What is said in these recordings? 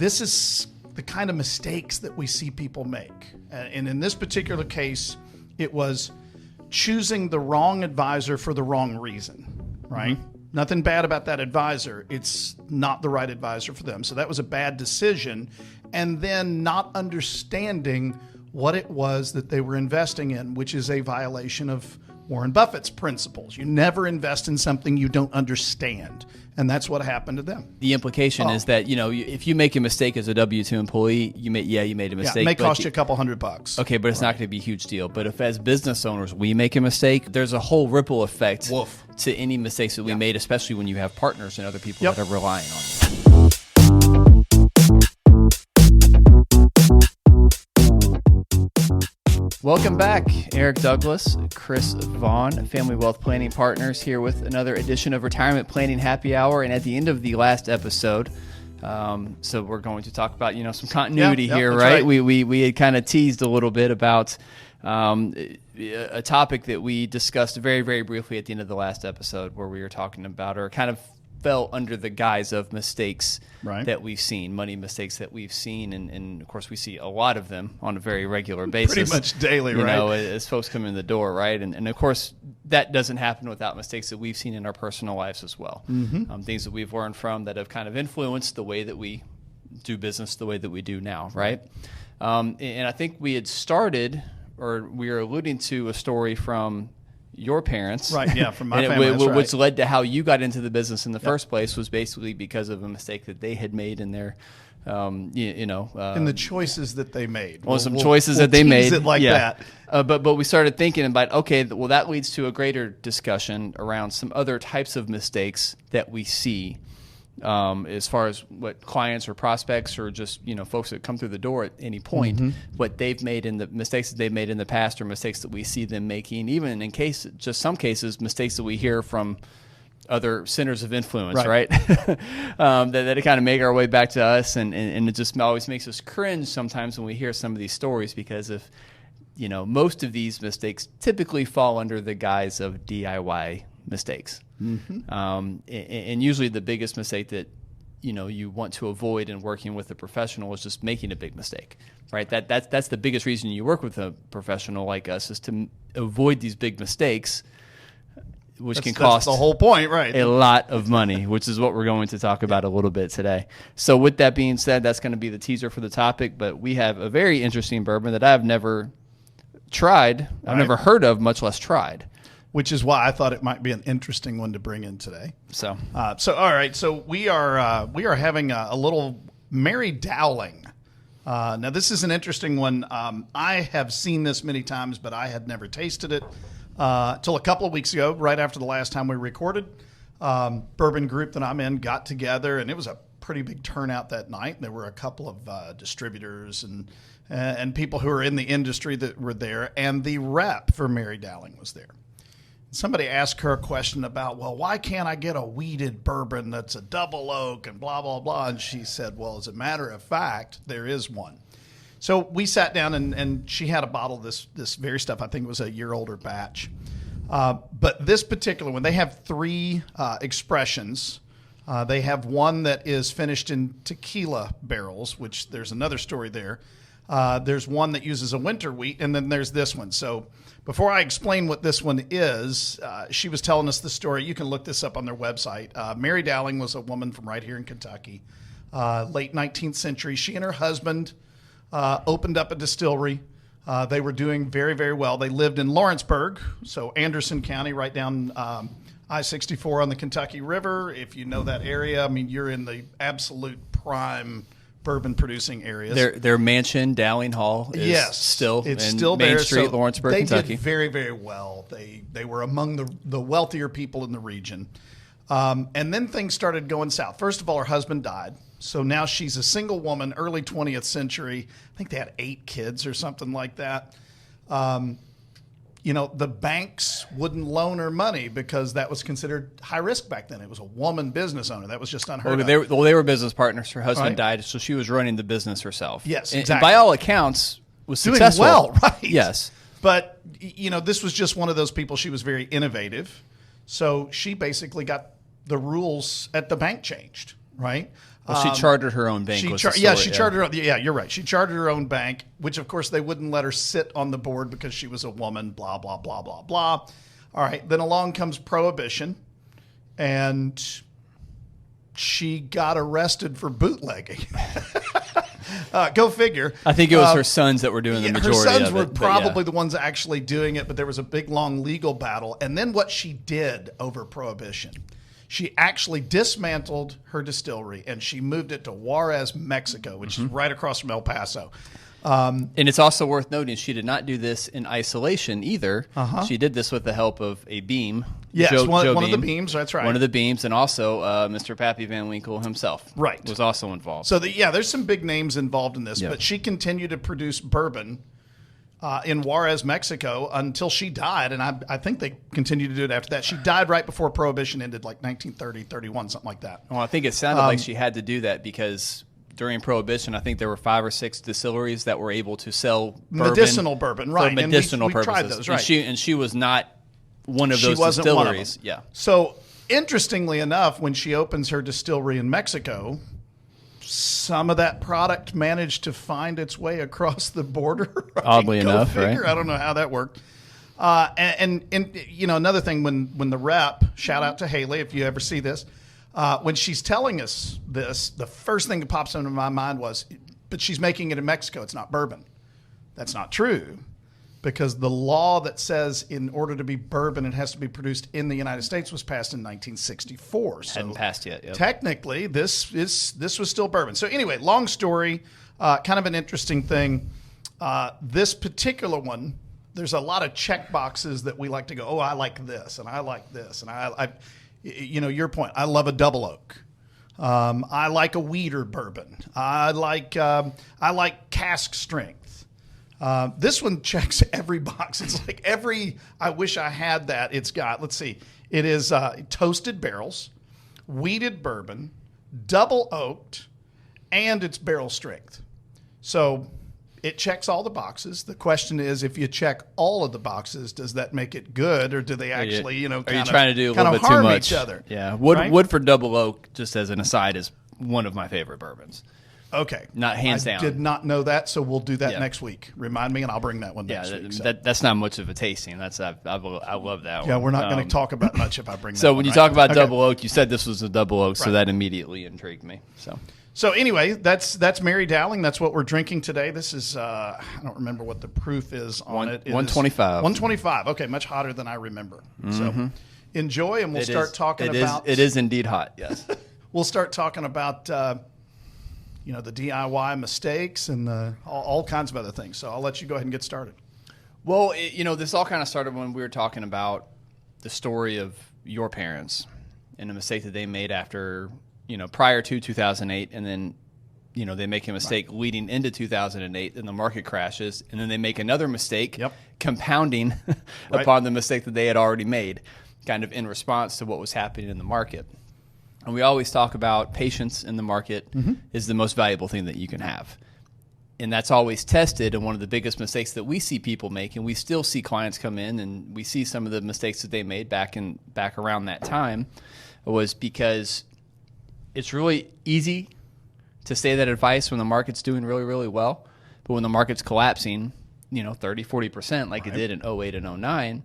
this is the kind of mistakes that we see people make. And in this particular case, it was choosing the wrong advisor for the wrong reason, right? Mm-hmm. Nothing bad about that advisor. It's not the right advisor for them. So that was a bad decision. And then not understanding what it was that they were investing in, which is a violation of Warren Buffett's principles. You never invest in something you don't understand. And that's what happened to them. The implication is that, if you make a mistake as a W-2 employee, you made a mistake. Yeah, it may cost you a couple $100. Okay, but it's not going to be a huge deal. But if as business owners we make a mistake, there's a whole ripple effect to any mistakes that we made, especially when you have partners and other people that are relying on you. Welcome back. Eric Douglas, Chris Vaughn, Family Wealth Planning Partners, here with another edition of Retirement Planning Happy Hour. And at the end of the last episode, so we're going to talk about some continuity here, right? We had kind of teased a little bit about a topic that we discussed very, very briefly at the end of the last episode, where we were talking about, or kind of fell under the guise of mistakes that we've seen, money mistakes that we've seen. And of course, we see a lot of them on a very regular basis. Pretty much daily, right? As folks come in the door, right? And of course, that doesn't happen without mistakes that we've seen in our personal lives as well. Mm-hmm. Things that we've learned from that have kind of influenced the way that we do business the way that we do now, right? And I think we had started, or we were alluding to a story from your parents. Right, yeah, from my family, that's which led to how you got into the business in the first place, was basically because of a mistake that they had made in their, in the choices that they made. Well, some choices that they made. It like that. But we started thinking about, okay, well, that leads to a greater discussion around some other types of mistakes that we see, as far as what clients or prospects or just folks that come through the door at any point, what they've made in the mistakes that they've made in the past, or mistakes that we see them making, even in some cases mistakes that we hear from other centers of influence, right? that kind of make our way back to us, and it just always makes us cringe sometimes when we hear some of these stories, because if most of these mistakes typically fall under the guise of DIY mistakes. Mm-hmm. And usually the biggest mistake that you want to avoid in working with a professional is just making a big mistake, right? That's the biggest reason you work with a professional like us, is to avoid these big mistakes, which can cost the whole point, right? A lot of money, which is what we're going to talk about a little bit today. So with that being said, that's going to be the teaser for the topic, but we have a very interesting bourbon that I've never tried, I've never heard of, much less tried. Which is why I thought it might be an interesting one to bring in today. So all right. So we are having a little Mary Dowling. Now this is an interesting one. I have seen this many times, but I had never tasted it till a couple of weeks ago, right after the last time we recorded. Bourbon group that I'm in got together, and it was a pretty big turnout that night. There were a couple of distributors and people who are in the industry that were there, and the rep for Mary Dowling was there. Somebody asked her a question about, well, why can't I get a weeded bourbon that's a double oak and blah, blah, blah. And she said, well, as a matter of fact, there is one. So we sat down and she had a bottle of this very stuff. I think it was a year older batch. But this particular one, they have three expressions. They have one that is finished in tequila barrels, which there's another story there. There's one that uses a winter wheat, and then there's this one. So before I explain what this one is, she was telling us the story. You can look this up on their website. Mary Dowling was a woman from right here in Kentucky, late 19th century. She and her husband opened up a distillery. They were doing very, very well. They lived in Lawrenceburg, so Anderson County, right down I-64 on the Kentucky River. If you know that area, I mean, you're in the absolute prime bourbon producing areas. Their mansion, Dowling Hall, is still in Main Street, so Lawrenceburg, Kentucky. They did very, very well. They were among the wealthier people in the region. And then things started going south. First of all, her husband died. So now she's a single woman, early 20th century. I think they had 8 kids or something like that. The banks wouldn't loan her money because that was considered high risk back then. It was a woman business owner. That was just unheard of. They were business partners. Her husband died, so she was running the business herself. Yes, and, exactly. And by all accounts, was successful. Doing well, right? Yes. But, this was just one of those people. She was very innovative. So she basically got the rules at the bank changed, right? Well, she chartered her own bank. Chartered. Yeah, you're right. She chartered her own bank, which of course they wouldn't let her sit on the board because she was a woman. Blah blah blah blah blah. All right. Then along comes Prohibition, and she got arrested for bootlegging. Go figure. I think it was her sons that were doing the majority of it. Her sons were probably the ones actually doing it, but there was a big, long legal battle. And then what she did over Prohibition, she actually dismantled her distillery and she moved it to Juarez, Mexico, which is right across from El Paso. And it's also worth noting she did not do this in isolation either. She did this with the help of a beam. Yes, Joe one of Beam, the beams. That's right. One of the beams, and also Mr. Pappy Van Winkle himself. Right. Was also involved. So, there's some big names involved in this, but she continued to produce bourbon in Juarez, Mexico until she died, and I think they continued to do it after that. She died right before Prohibition ended, like 1930, 31, something like that. Well, I think it sounded like she had to do that because during Prohibition, I think there were 5 or 6 distilleries that were able to sell medicinal bourbon, right? For medicinal we purposes. Tried those, right? And she was not one of she those wasn't distilleries. One of them. So interestingly enough, when she opens her distillery in Mexico, some of that product managed to find its way across the border. Right? Oddly enough, right? I don't know how that worked. And another thing, when the rep, shout out to Haley if you ever see this, when she's telling us this, the first thing that pops into my mind was, but she's making it in Mexico. It's not bourbon. That's not true, because the law that says in order to be bourbon, it has to be produced in the United States was passed in 1964. So hadn't passed yet. Yep. Technically, this was still bourbon. So anyway, long story, kind of an interesting thing. This particular one, there's a lot of check boxes that we like to go, oh, I like this, and I like this, and I your point. I love a double oak. I like a weeder bourbon. I like cask strength. This one checks every box. It's like I wish I had that. It's got, let's see, it is toasted barrels, wheated bourbon, double oaked, and it's barrel strength. So it checks all the boxes. The question is, if you check all of the boxes, does that make it good, or do they actually, are you trying to do a little bit too much? Each other? Yeah. Right? Woodford Double Oak, just as an aside, is one of my favorite bourbons. Okay. Not hands down. I did not know that, so we'll do that next week. Remind me, and I'll bring that one next week. So. That's not much of a tasting. I love that one. Yeah, we're not going to talk about much if I bring that So one, when you right? talk about double oak, you said this was a double oak, so Right. that immediately intrigued me. So anyway, that's Mary Dowling. That's what we're drinking today. This is I don't remember what the proof is on it. 125. 125. Okay, much hotter than I remember. So enjoy, and we'll start talking about. It is indeed hot. Yes. We'll start talking about the DIY mistakes and all kinds of other things. So I'll let you go ahead and get started. Well, this all kind of started when we were talking about the story of your parents and the mistake that they made after, prior to 2008, and then, they make a mistake leading into 2008, and the market crashes, and then they make another mistake, compounding upon the mistake that they had already made, kind of in response to what was happening in the market. And we always talk about patience in the market is the most valuable thing that you can have. And that's always tested. And one of the biggest mistakes that we see people make, and we still see clients come in and we see some of the mistakes that they made back around that time, was because it's really easy to say that advice when the market's doing really, really well. But when the market's collapsing, 30, 40% like it did in 08 and 09,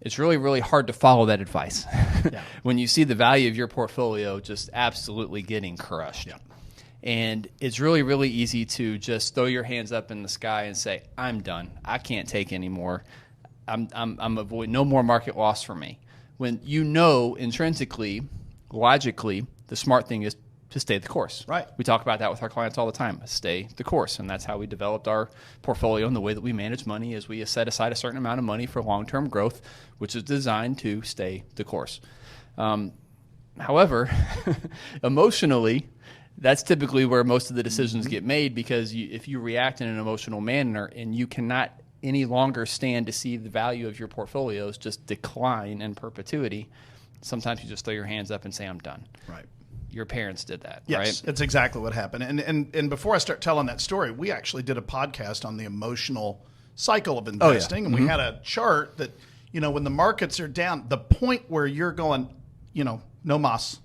it's really, really hard to follow that advice when you see the value of your portfolio just absolutely getting crushed. Yeah. And it's really, really easy to just throw your hands up in the sky and say, I'm done. I can't take any more. I'm avoiding no more market loss for me. When intrinsically, logically, the smart thing is to stay the course. Right. We talk about that with our clients all the time. Stay the course. And that's how we developed our portfolio, and the way that we manage money is we set aside a certain amount of money for long-term growth, which is designed to stay the course. However, emotionally, that's typically where most of the decisions get made, because if you react in an emotional manner and you cannot any longer stand to see the value of your portfolios just decline in perpetuity, sometimes you just throw your hands up and say, I'm done. Right. Your parents did that, yes, right? That's exactly what happened. And before I start telling that story, we actually did a podcast on the emotional cycle of investing. And we had a chart that, when the markets are down, the point where you're going, no mas,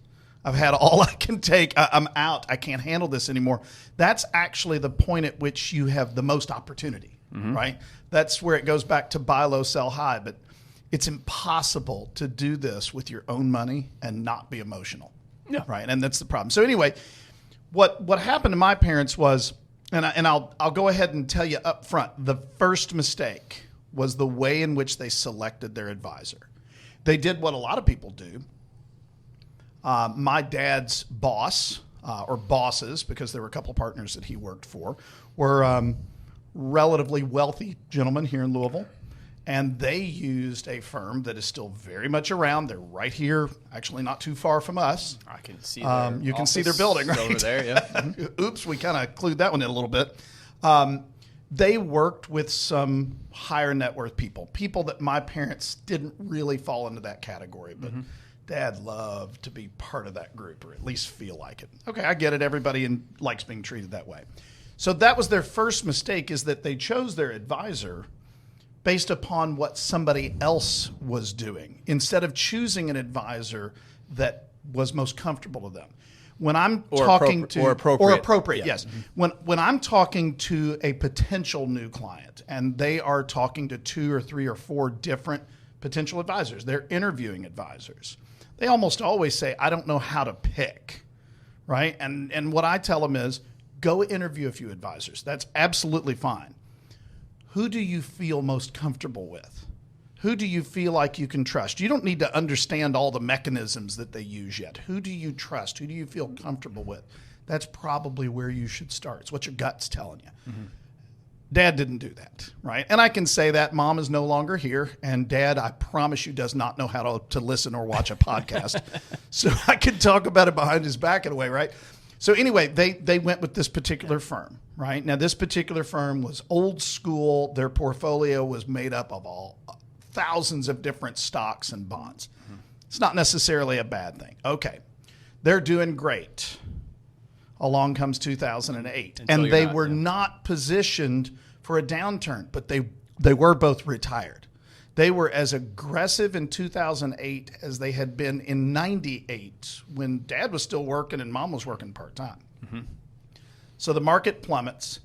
I've had all I can take. I'm out. I can't handle this anymore. That's actually the point at which you have the most opportunity, right? That's where it goes back to buy low, sell high. But it's impossible to do this with your own money and not be emotional, right? And that's the problem. So anyway, what happened to my parents was, and I'll go ahead and tell you up front, the first mistake was the way in which they selected their advisor. They did what a lot of people do. My dad's boss, or bosses, because there were a couple of partners that he worked for, were relatively wealthy gentlemen here in Louisville. And they used a firm that is still very much around. They're right here, actually not too far from us. I can see their you can see their building right over there. Yeah. Oops, we kind of clued that one in a little bit. They worked with some higher net worth people that my parents didn't really fall into that category, but Dad loved to be part of that group, or at least feel like it. Okay, I get it. Everybody likes being treated that way. So that was their first mistake, is that they chose their advisor based upon what somebody else was doing, instead of choosing an advisor that was most comfortable to them. When I'm talking to appropriate, yes. When I'm talking to a potential new client and they are talking to 2 or 3 or 4 different potential advisors, they're interviewing advisors. They almost always say, "I don't know how to pick," right? And what I tell them is, go interview a few advisors. That's absolutely fine. Who do you feel most comfortable with? Who do you feel like you can trust? You don't need to understand all the mechanisms that they use yet. Who do you trust? Who do you feel comfortable with? That's probably where you should start. It's what your gut's telling you. Dad didn't do that, right? And I can say that. Mom is no longer here, and Dad, I promise you, does not know how to listen or watch a podcast. So I can talk about it behind his back in a way, right? So anyway, they went with this particular firm, right? Now, this particular firm was old school. Their portfolio was made up of thousands of different stocks and bonds. It's not necessarily a bad thing. Okay, they're doing great. Along comes 2008, and they were not positioned for a downturn, but they were both retired. They were as aggressive in 2008 as they had been in 98, when Dad was still working and Mom was working part-time. So the market plummets.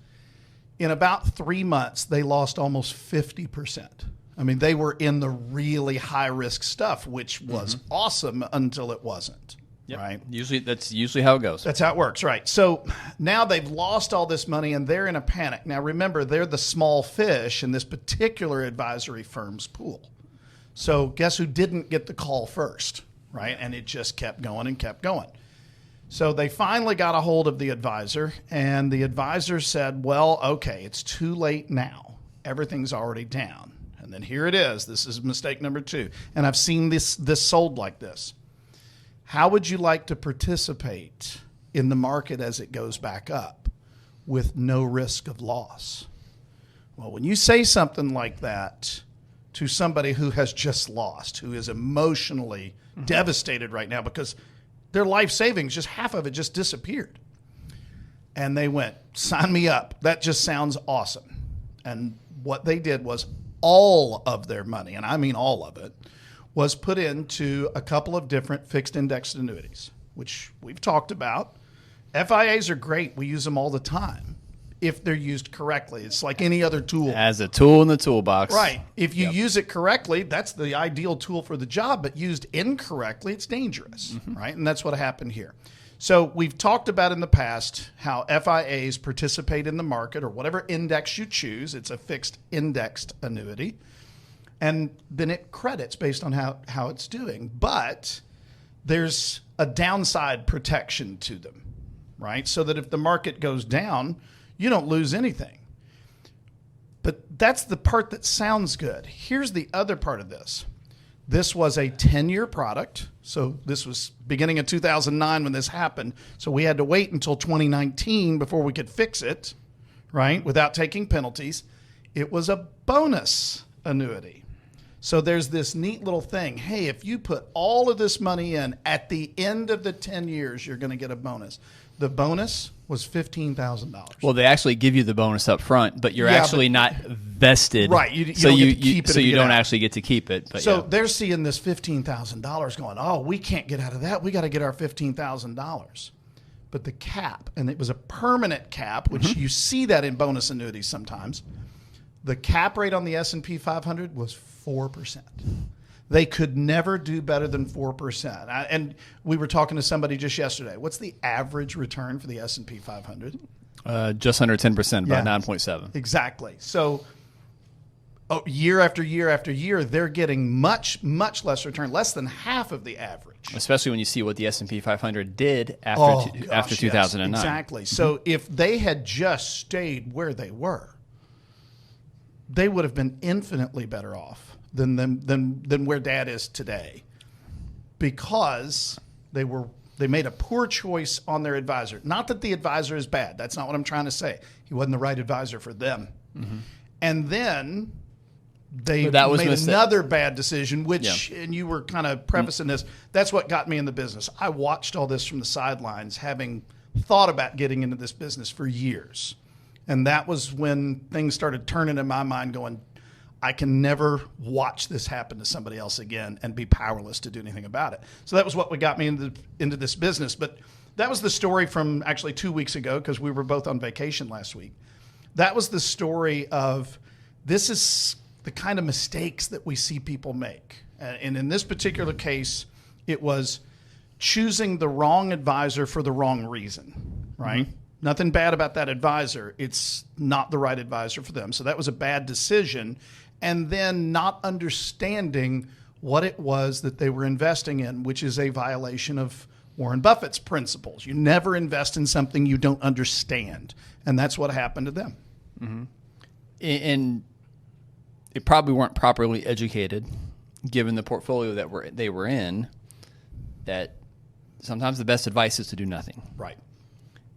In about 3 months, they lost almost 50%. I mean, they were in the really high-risk stuff, which was awesome until it wasn't. Yep. Right. That's usually how it goes. That's how it works, right? So now they've lost all this money and they're in a panic. Now remember, they're the small fish in this particular advisory firm's pool. So guess who didn't get the call first, right? And it just kept going and kept going. So they finally got a hold of the advisor, and the advisor said, "Well, okay, it's too late now. Everything's already down." And then here it is. This is mistake number 2. And I've seen this sold like this. How would you like to participate in the market as it goes back up with no risk of loss? Well, when you say something like that to somebody who has just lost, who is emotionally devastated right now because their life savings, just half of it just disappeared. And they went, "Sign me up. That just sounds awesome." And what they did was all of their money, and I mean all of it, was put into a couple of different fixed indexed annuities, which we've talked about. FIAs are great. We use them all the time if they're used correctly. It's like any other tool. As a tool in the toolbox. Right. If you use it correctly, that's the ideal tool for the job, but used incorrectly, it's dangerous, right? And that's what happened here. So we've talked about in the past how FIAs participate in the market, or whatever index you choose. It's a fixed indexed annuity. And then it credits based on how it's doing. But there's a downside protection to them, right? So that if the market goes down, you don't lose anything. But that's the part that sounds good. Here's the other part of this. This was a 10-year product. So this was beginning of 2009 when this happened. So we had to wait until 2019 before we could fix it, right, without taking penalties. It was a bonus annuity. So there's this neat little thing. Hey, if you put all of this money in, at the end of the 10 years, you're going to get a bonus. The bonus was $15,000. Well, they actually give you the bonus up front, but you're not vested, Right. You so don't get you to keep it so if you you get don't out. actually get to keep it. But So they're seeing this $15,000 going, oh, we can't get out of that. We got to get our $15,000. But the cap, and it was a permanent cap, which you see that in bonus annuities sometimes. The cap rate on the S&P 500 was 4%. They could never do better than 4%. And we were talking to somebody just yesterday. What's the average return for the S&P 500? just under 10%, about Yeah. 9.7. Exactly. So year after year after year, they're getting much, much less return, less than half of the average. Especially when you see what the S&P 500 did after Gosh, 2009. Yes, exactly. So if they had just stayed where they were, they would have been infinitely better off than where Dad is today, because they made a poor choice on their advisor. Not that the advisor is bad. That's not what I'm trying to say. He wasn't the right advisor for them. Mm-hmm. And then they made another bad decision, which, and you were kind of prefacing this, that's what got me in the business. I watched all this from the sidelines, having thought about getting into this business for years. And that was when things started turning in my mind, going, I can never watch this happen to somebody else again and be powerless to do anything about it. So that was what got me into this business. But that was the story from actually 2 weeks ago, because we were both on vacation last week. That was the story of, this is the kind of mistakes that we see people make. And in this particular case, it was choosing the wrong advisor for the wrong reason, right? Mm-hmm. Nothing bad about that advisor. It's not the right advisor for them. So that was a bad decision. And then not understanding what it was that they were investing in, which is a violation of Warren Buffett's principles. You never invest in something you don't understand. And that's what happened to them. Mm-hmm. And they probably weren't properly educated, given the portfolio that they were in, that sometimes the best advice is to do nothing. Right.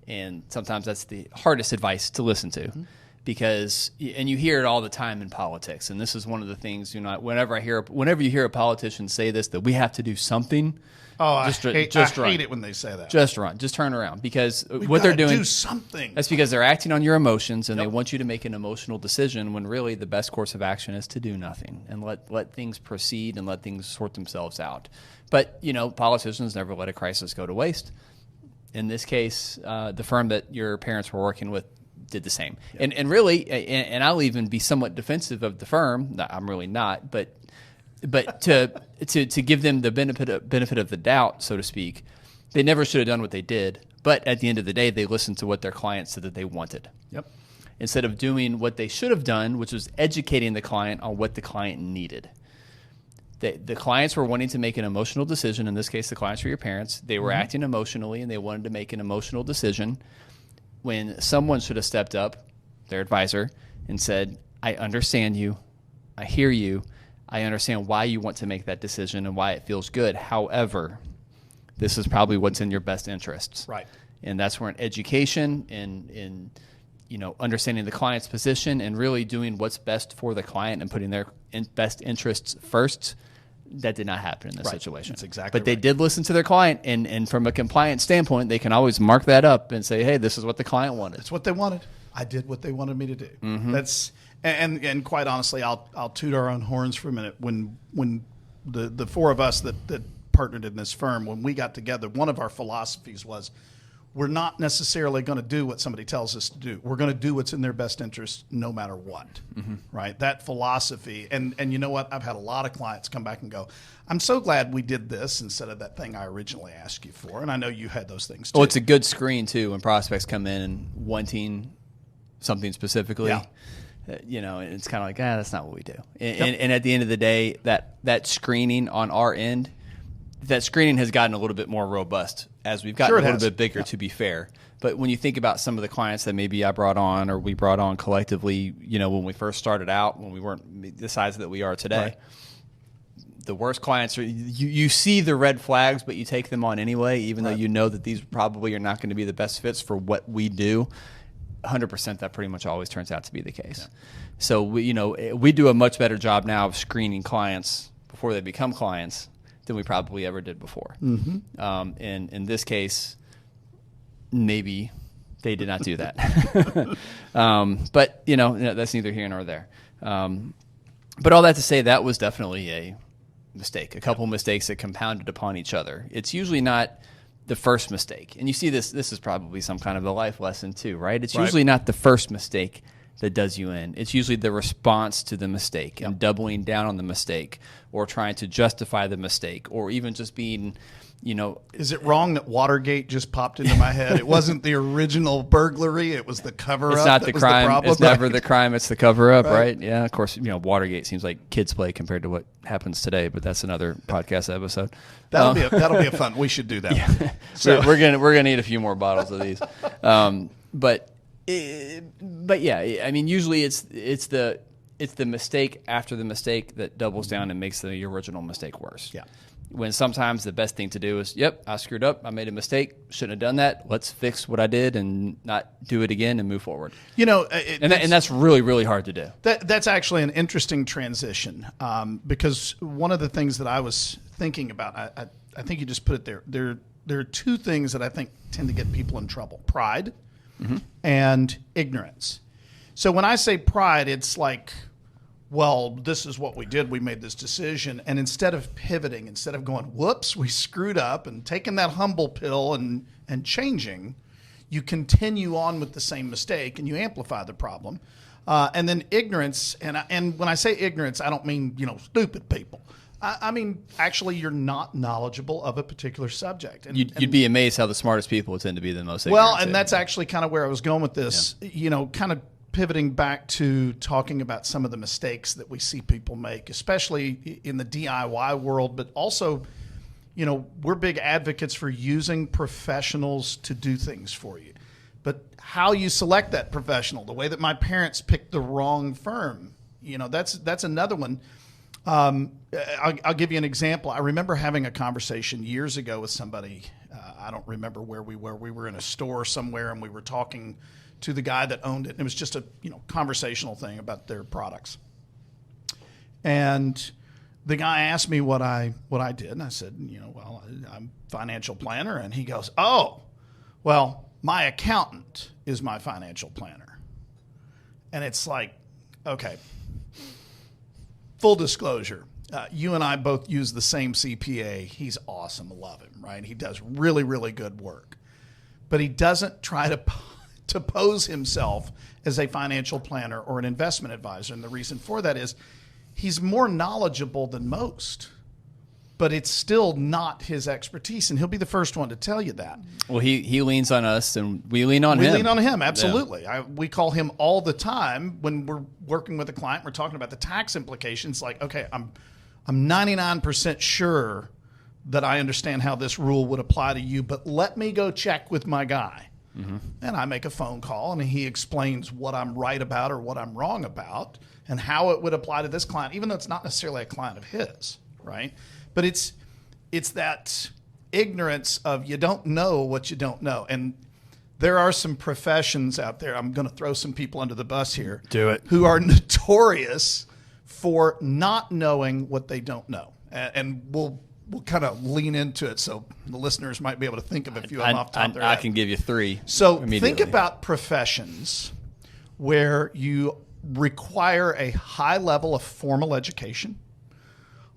And sometimes that's the hardest advice to listen to, because, and you hear it all the time in politics. And this is one of the things, whenever you hear a politician say this, that we have to do something. Oh, I hate it when they say that. Just run. Just turn around, because We've what they're doing, do something. That's because they're acting on your emotions, and they want you to make an emotional decision, when really the best course of action is to do nothing and let things proceed and let things sort themselves out. But politicians never let a crisis go to waste. In this case, the firm that your parents were working with did the same. Yeah. And really, and I'll even be somewhat defensive of the firm. No, I'm really not, but to give them the benefit of the doubt, so to speak, they never should have done what they did. But at the end of the day, they listened to what their client said that they wanted. Yep. Instead of doing what they should have done, which was educating the client on what the client needed. The clients were wanting to make an emotional decision. In this case, the clients were your parents. They were acting emotionally, and they wanted to make an emotional decision, when someone should have stepped up, their advisor, and said, I understand you. I hear you. I understand why you want to make that decision and why it feels good. However, this is probably what's in your best interests. Right. And that's where an education and understanding the client's position and really doing what's best for the client and putting their best interests first, that did not happen in this situation. That's exactly But they did listen to their client, and from a compliance standpoint, they can always mark that up and say, hey, this is what the client wanted. That's what they wanted. I did what they wanted me to do. Mm-hmm. That's and quite honestly, I'll toot our own horns for a minute. When the four of us that partnered in this firm, when we got together, one of our philosophies was, we're not necessarily going to do what somebody tells us to do. We're going to do what's in their best interest no matter what, right? That philosophy. And you know what? I've had a lot of clients come back and go, I'm so glad we did this instead of that thing I originally asked you for. And I know you had those things too. Well, it's a good screen too when prospects come in and wanting something specifically. Yeah. And it's kind of like, that's not what we do. And at the end of the day, that screening on our end, that screening has gotten a little bit more robust as we've gotten a little bit bigger, to be fair. But when you think about some of the clients that maybe I brought on or we brought on collectively, when we first started out, when we weren't the size that we are today, right. The worst clients are, you see the red flags, but you take them on anyway, even though you know that these probably are not going to be the best fits for what we do. 100% that pretty much always turns out to be the case. Yeah. So we do a much better job now of screening clients before they become clients than we probably ever did before. Mm-hmm. And in this case, maybe they did not do that. But that's neither here nor there. But all that to say, that was definitely a mistake, a couple mistakes that compounded upon each other. It's usually not the first mistake. And you see this is probably some kind of a life lesson too, right? It's usually not the first mistake that does you in. It's usually the response to the mistake and doubling down on the mistake or trying to justify the mistake or even just being, Is it wrong that Watergate just popped into my head? It wasn't the original burglary. It was the cover-up. It's not the crime. It's never the crime. It's the cover-up, right? Yeah, of course, Watergate seems like kids play compared to what happens today, but that's another podcast episode. That'll be a fun. We should do that. Yeah. So we're gonna need a few more bottles of these. But yeah, I mean, usually it's the mistake after the mistake that doubles down and makes the original mistake worse. Yeah. When sometimes the best thing to do is, I screwed up. I made a mistake. Shouldn't have done that. Let's fix what I did and not do it again and move forward. And that's really, really hard to do. That's actually an interesting transition because one of the things that I was thinking about, I think you just put it there. There are two things that I think tend to get people in trouble: pride and ignorance. So when I say pride, it's like, well, this is what we did. We made this decision. And instead of pivoting, instead of going, whoops, we screwed up and taking that humble pill and changing, you continue on with the same mistake and you amplify the problem. And then ignorance, and when I say ignorance, I don't mean, stupid people. I mean, actually, you're not knowledgeable of a particular subject. And you'd be amazed how the smartest people tend to be the most ignorant. Well, and that's actually kind of where I was going with this, kind of pivoting back to talking about some of the mistakes that we see people make, especially in the DIY world, but also, we're big advocates for using professionals to do things for you. But how you select that professional, the way that my parents picked the wrong firm, that's another one. I'll give you an example. I remember having a conversation years ago with somebody. I don't remember where we were. We were in a store somewhere, and we were talking to the guy that owned it. And it was just a conversational thing about their products. And the guy asked me what I did, and I said, well, I'm a financial planner. And he goes, oh, well, my accountant is my financial planner. And it's like, okay, full disclosure. You and I both use the same CPA. He's awesome. Love him, right? He does really, really good work. But he doesn't try to pose himself as a financial planner or an investment advisor. And the reason for that is he's more knowledgeable than most, but it's still not his expertise. And he'll be the first one to tell you that. Well, he leans on us and we lean on him. We lean on him, absolutely. Yeah. We call him all the time when we're working with a client. We're talking about the tax implications. Like, okay, I'm 99% sure that I understand how this rule would apply to you, but let me go check with my guy. Mm-hmm. And I make a phone call, and he explains what I'm right about or what I'm wrong about and how it would apply to this client, even though it's not necessarily a client of his, right? But it's that ignorance of you don't know what you don't know. And there are some professions out there, I'm going to throw some people under the bus here. Do it. Who are notorious for not knowing what they don't know. And we'll kind of lean into it so the listeners might be able to think of a few of them off the top of their head. I can give you three. So think about professions where you require a high level of formal education,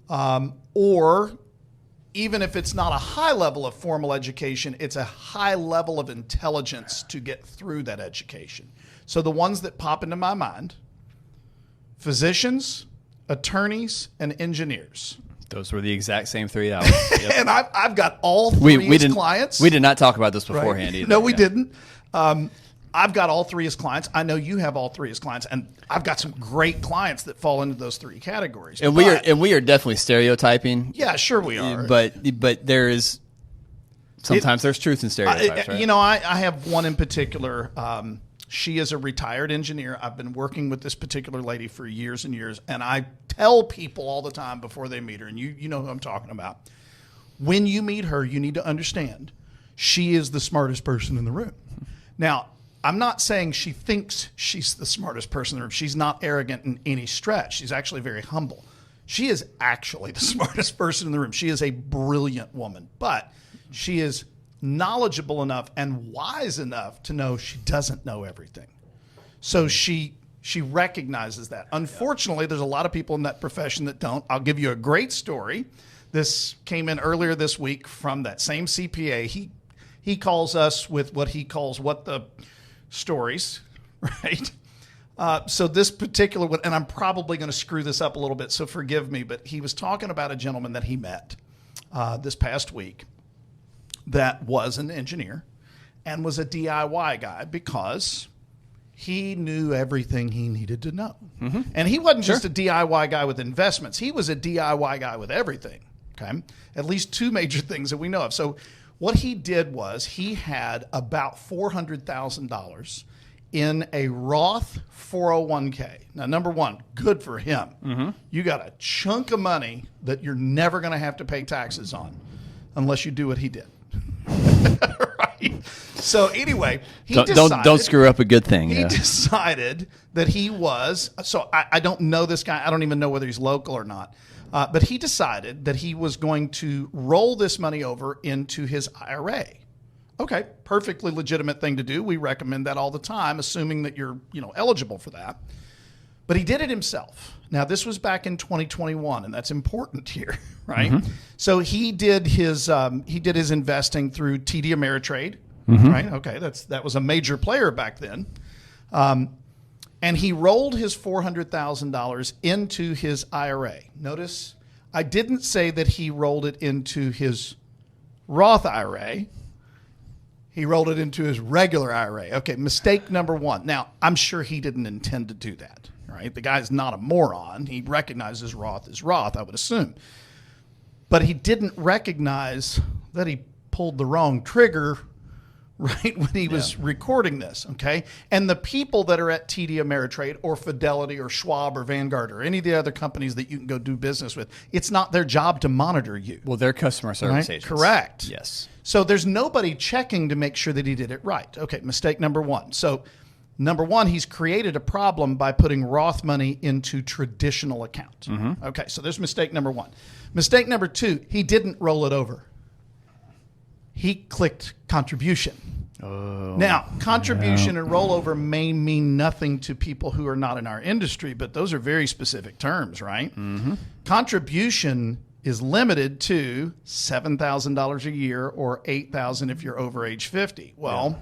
or even if it's not a high level of formal education, it's a high level of intelligence to get through that education. So the ones that pop into my mind: physicians, attorneys, and engineers. Those were the exact same three. Yep. And I've got all three as clients. We did not talk about this beforehand either. No, we didn't. I've got all three as clients. I know you have all three as clients, and I've got some great clients that fall into those three categories. And we are definitely stereotyping. Yeah, sure we are. But there is sometimes there's truth in stereotypes. Right? I have one in particular. She is a retired engineer. I've been working with this particular lady for years and years, and I tell people all the time before they meet her, and you know who I'm talking about. When you meet her, you need to understand she is the smartest person in the room. Now, I'm not saying she thinks she's the smartest person in the room. She's not arrogant in any stretch. She's actually very humble. She is actually the smartest person in the room. She is a brilliant woman, but she is knowledgeable enough and wise enough to know she doesn't know everything. So she She recognizes that. Unfortunately, there's a lot of people in that profession that don't. I'll give you a great story. This came in earlier this week from that same CPA. He calls us with what he calls what the stories, right? So this particular one, and I'm probably going to screw this up a little bit, so forgive me, but he was talking about a gentleman that he met this past week that was an engineer and was a DIY guy because he knew everything he needed to know. Mm-hmm. And he wasn't just a DIY guy with investments. He was a DIY guy with everything, okay? At least two major things that we know of. So what he did was he had about $400,000 in a Roth 401k. Now, number one, good for him. Mm-hmm. You got a chunk of money that you're never going to have to pay taxes on unless you do what he did. Right? So anyway, don't screw up a good thing. He decided that he was, so I don't know this guy. I don't even know whether he's local or not. But he decided that he was going to roll this money over into his IRA. Okay, perfectly legitimate thing to do. We recommend that all the time, assuming that you're, eligible for that. But he did it himself. Now, this was back in 2021, and that's important here, right? Mm-hmm. So he did his investing through TD Ameritrade, right? Okay, that was a major player back then. And he rolled his $400,000 into his IRA. Notice, I didn't say that he rolled it into his Roth IRA. He rolled it into his regular IRA. Okay, mistake number one. Now, I'm sure he didn't intend to do that, right? The guy's not a moron. He recognizes Roth as Roth, I would assume. But he didn't recognize that he pulled the wrong trigger right when he was recording this, okay? And the people that are at TD Ameritrade or Fidelity or Schwab or Vanguard or any of the other companies that you can go do business with, it's not their job to monitor you. Well, they're customer service right? agents. Correct. Yes. So there's nobody checking to make sure that he did it right. Okay, mistake number one. So number one, he's created a problem by putting Roth money into traditional account. Mm-hmm. Okay, so there's mistake number one. Mistake number two, he didn't roll it over. He clicked contribution. Oh, now, contribution and rollover may mean nothing to people who are not in our industry, but those are very specific terms, right? Mm-hmm. Contribution is limited to $7,000 a year or $8,000 if you're over age 50. Well,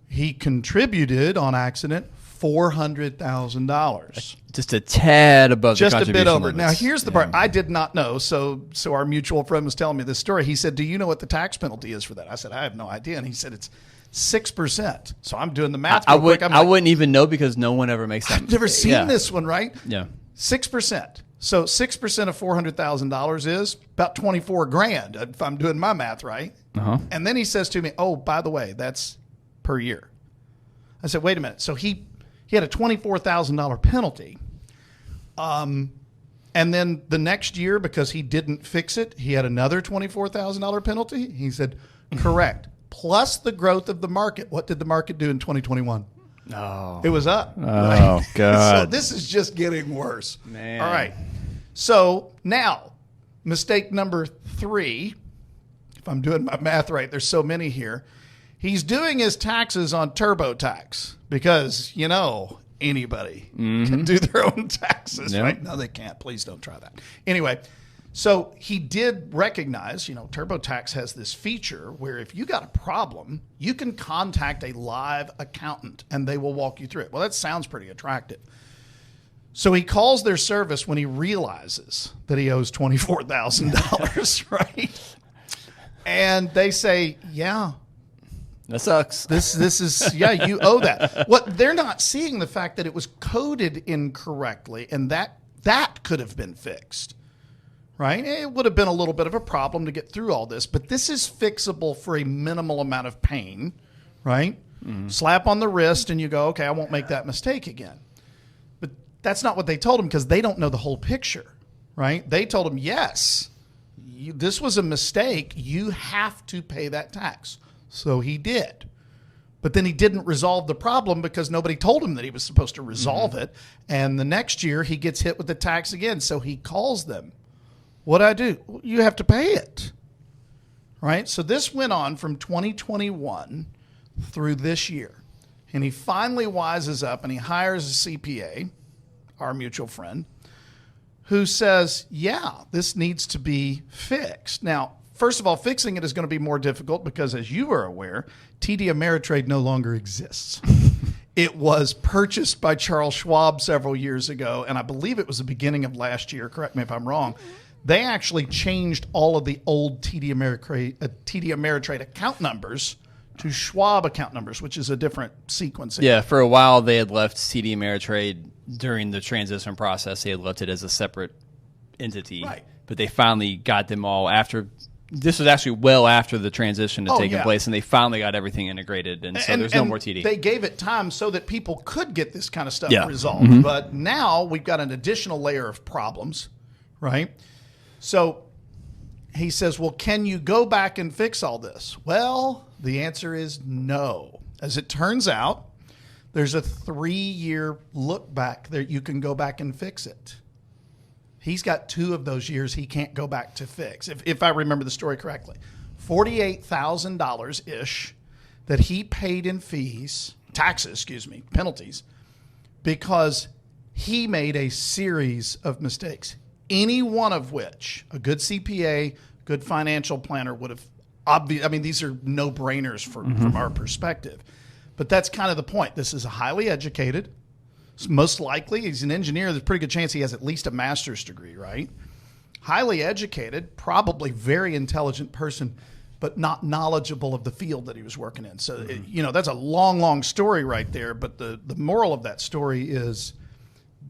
he contributed on accident $400,000. Just a tad above the contribution just a bit over. limits. Now, here's the part. I did not know. So our mutual friend was telling me this story. He said, do you know what the tax penalty is for that? I said, I have no idea. And he said, it's 6%. So I'm doing the math real quick. I wouldn't even know because no one ever makes that. I've never seen this one, right? Yeah. 6%. So 6% of $400,000 is about $24,000 if I'm doing my math right. Uh-huh. And then he says to me, oh, by the way, that's per year. I said, wait a minute. So he had a $24,000 penalty. And then the next year, because he didn't fix it, he had another $24,000 penalty. He said, correct. Plus the growth of the market. What did the market do in 2021? Oh. It was up. Oh, right? God. So this is just getting worse. Man. All right. So now, mistake number 3, if I'm doing my math right, there's so many here. He's doing his taxes on TurboTax because, anybody can do their own taxes, right? No, they can't. Please don't try that. Anyway, so he did recognize, TurboTax has this feature where if you got a problem, you can contact a live accountant and they will walk you through it. Well, that sounds pretty attractive. So he calls their service when he realizes that he owes $24,000, right? And they say, yeah. That sucks. This is, you owe that. What they're not seeing the fact that it was coded incorrectly and that could have been fixed, right? It would have been a little bit of a problem to get through all this, but this is fixable for a minimal amount of pain, right? Mm-hmm. Slap on the wrist and you go, okay, I won't make that mistake again. But that's not what they told him because they don't know the whole picture, right? They told him, yes, this was a mistake. You have to pay that tax. So he did. But then he didn't resolve the problem because nobody told him that he was supposed to resolve it. And the next year he gets hit with the tax again. So he calls them. What'd I do? You have to pay it. Right? So this went on from 2021 through this year. And he finally wises up and he hires a CPA, our mutual friend, who says, yeah, this needs to be fixed. Now, first of all, fixing it is going to be more difficult because, as you are aware, TD Ameritrade no longer exists. It was purchased by Charles Schwab several years ago, and I believe it was the beginning of last year. Correct me if I'm wrong. They actually changed all of the old TD Ameritrade account numbers to Schwab account numbers, which is a different sequencing. Yeah, for a while they had left TD Ameritrade during the transition process. They had left it as a separate entity. Right. But they finally got them all after. This was actually well after the transition had taken place, and they finally got everything integrated, and so there's no more TD. They gave it time so that people could get this kind of stuff resolved. Mm-hmm. But now we've got an additional layer of problems, right? So he says, well, can you go back and fix all this? Well, the answer is no. As it turns out, there's a 3-year look back there. You can go back and fix it. He's got 2 of those years he can't go back to fix, if I remember the story correctly. $48,000-ish that he paid in penalties, because he made a series of mistakes, any one of which a good CPA, good financial planner would have these are no-brainers from our perspective. But that's kind of the point. This is a highly educated, most likely, he's an engineer. There's a pretty good chance he has at least a master's degree, right? Highly educated, probably very intelligent person, but not knowledgeable of the field that he was working in. So, that's a long, long story right there. But the moral of that story is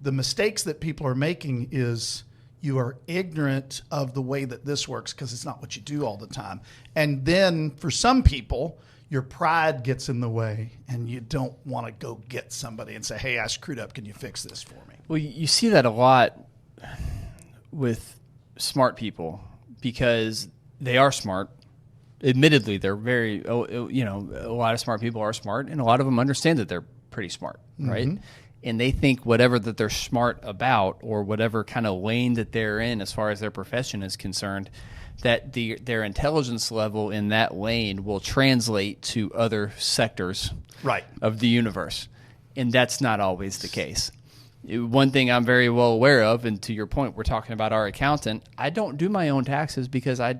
the mistakes that people are making is you are ignorant of the way that this works because it's not what you do all the time. And then for some people, your pride gets in the way and you don't want to go get somebody and say, hey, I screwed up. Can you fix this for me? Well, you see that a lot with smart people because they are smart. Admittedly, they're very, a lot of smart people are smart, and a lot of them understand that they're pretty smart, right? Mm-hmm. And they think whatever that they're smart about or whatever kind of lane that they're in as far as their profession is concerned, that their intelligence level in that lane will translate to other sectors of the universe. And that's not always the case. One thing I'm very well aware of, and to your point, we're talking about our accountant, I don't do my own taxes because I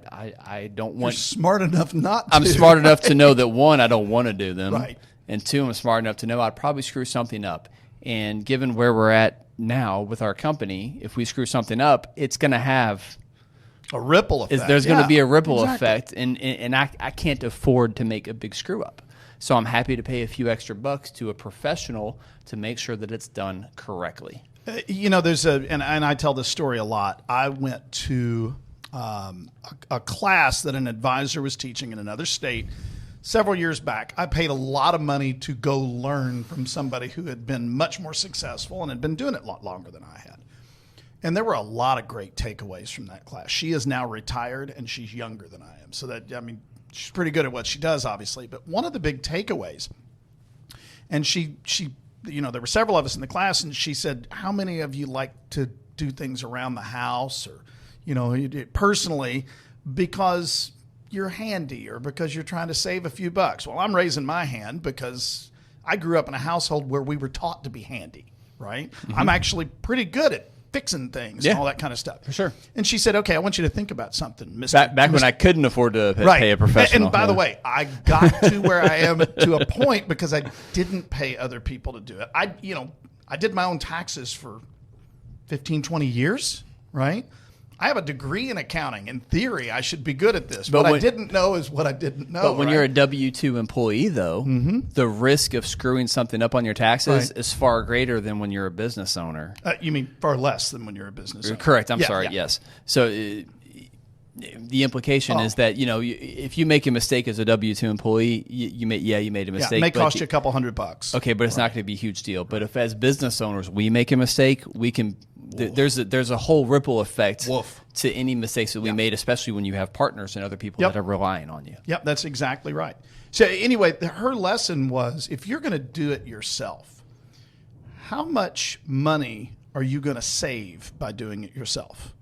don't want... You're smart enough not to. I'm smart enough to know that, one, I don't want to do them. Right. And two, I'm smart enough to know I'd probably screw something up. And given where we're at now with our company, if we screw something up, it's going to have... a ripple effect. There's going to be a ripple effect, and I can't afford to make a big screw up. So I'm happy to pay a few extra bucks to a professional to make sure that it's done correctly. There's and I tell this story a lot. I went to a class that an advisor was teaching in another state several years back. I paid a lot of money to go learn from somebody who had been much more successful and had been doing it a lot longer than I had. And there were a lot of great takeaways from that class. She is now retired, and she's younger than I am. So she's pretty good at what she does, obviously. But one of the big takeaways, and she there were several of us in the class, and she said, how many of you like to do things around the house or, personally because you're handy or because you're trying to save a few bucks? Well, I'm raising my hand because I grew up in a household where we were taught to be handy, right? Mm-hmm. I'm actually pretty good at fixing things and all that kind of stuff. For sure. And she said, okay, I want you to think about something. Back when I couldn't afford to pay a professional. And by the way, I got to where I am to a point because I didn't pay other people to do it. I did my own taxes for 15, 20 years, right? I have a degree in accounting. In theory, I should be good at this. But what I didn't know is what I didn't know. But when you're a W-2 employee, though, the risk of screwing something up on your taxes is far greater than when you're a business owner. You mean far less than when you're a business owner? Correct. I'm sorry. Yeah. Yes. So the implication is that if you make a mistake as a W-2 employee, you made a mistake. It may cost you a couple $100. Okay, but it's not going to be a huge deal. But if as business owners we make a mistake, we can. There's a whole ripple effect to any mistakes that we made, especially when you have partners and other people that are relying on you. Yep, that's exactly right. So anyway, her lesson was, if you're going to do it yourself, how much money are you going to save by doing it yourself?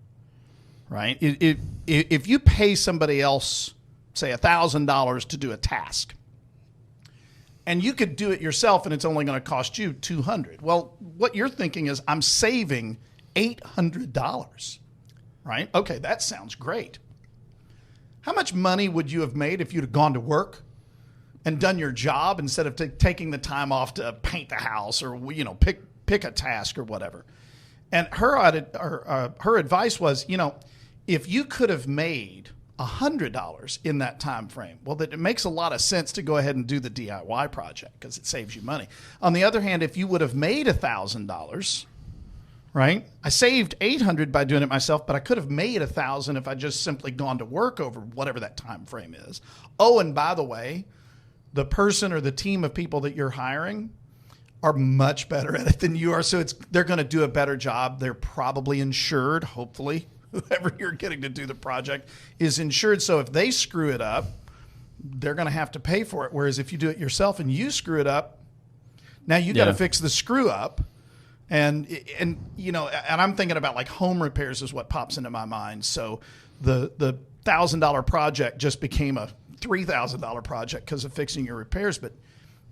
Right? If you pay somebody else, say $1,000 to do a task, And you could do it yourself, and it's only going to cost you $200. Well, what you're thinking is, I'm saving $800, right? Okay, that sounds great. How much money would you have made if you'd have gone to work and done your job instead of taking the time off to paint the house or pick a task or whatever? And her advice was, if you could have made $100 in that time frame, well, that it makes a lot of sense to go ahead and do the DIY project because it saves you money. On the other hand, if you would have made $1,000, right? I saved $800 by doing it myself, but I could have made $1,000 if I just simply gone to work over whatever that time frame is. Oh, and by the way, the person or the team of people that you're hiring are much better at it than you are, so they're going to do a better job. They're probably insured, hopefully. Whoever you're getting to do the project is insured. So if they screw it up, they're going to have to pay for it. Whereas if you do it yourself and you screw it up, now you got to fix the screw up. And I'm thinking about like home repairs is what pops into my mind. So the $1,000 project just became a $3,000 project because of fixing your repairs. But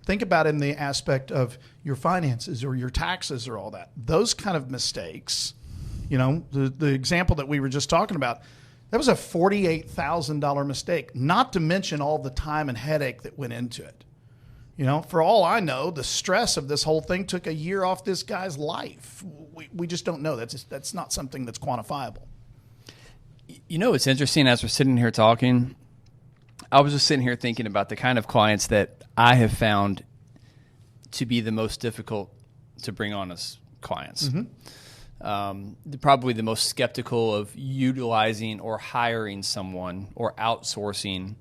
think about it in the aspect of your finances or your taxes or all that. Those kind of mistakes. The example that we were just talking about, that was a $48,000 mistake, not to mention all the time and headache that went into it. For all I know, the stress of this whole thing took a year off this guy's life. We just don't know. That's not something that's quantifiable. It's interesting as we're sitting here talking, I was just sitting here thinking about the kind of clients that I have found to be the most difficult to bring on as clients. Mm-hmm. Probably the most skeptical of utilizing or hiring someone or outsourcing,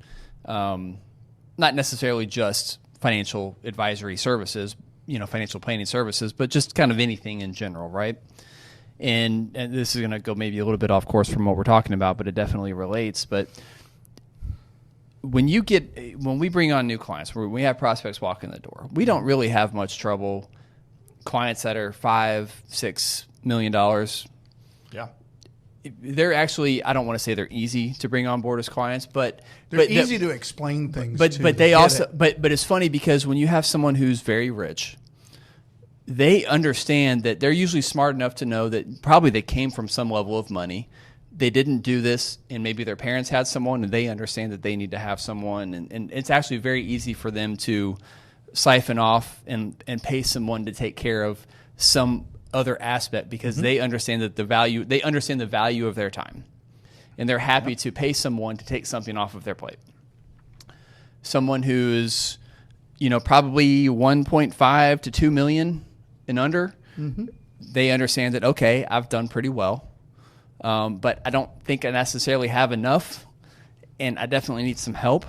not necessarily just financial advisory services, financial planning services, but just kind of anything in general, right? And this is going to go maybe a little bit off course from what we're talking about, but it definitely relates. But when we bring on new clients, when we have prospects walk in the door, we don't really have much trouble. Clients that are $5-6 million. Yeah. They're actually, I don't want to say they're easy to bring on board as clients, but they're easy to explain things but to. But they also, but it's funny because when you have someone who's very rich, they understand that they're usually smart enough to know that probably they came from some level of money. They didn't do this, and maybe their parents had someone, and they understand that they need to have someone, and it's actually very easy for them to siphon off and pay someone to take care of some other aspect because they understand that the value of their time, and they're happy to pay someone to take something off of their plate. Someone who's, probably 1.5 to 2 million and under, they understand that, okay, I've done pretty well, but I don't think I necessarily have enough, and I definitely need some help,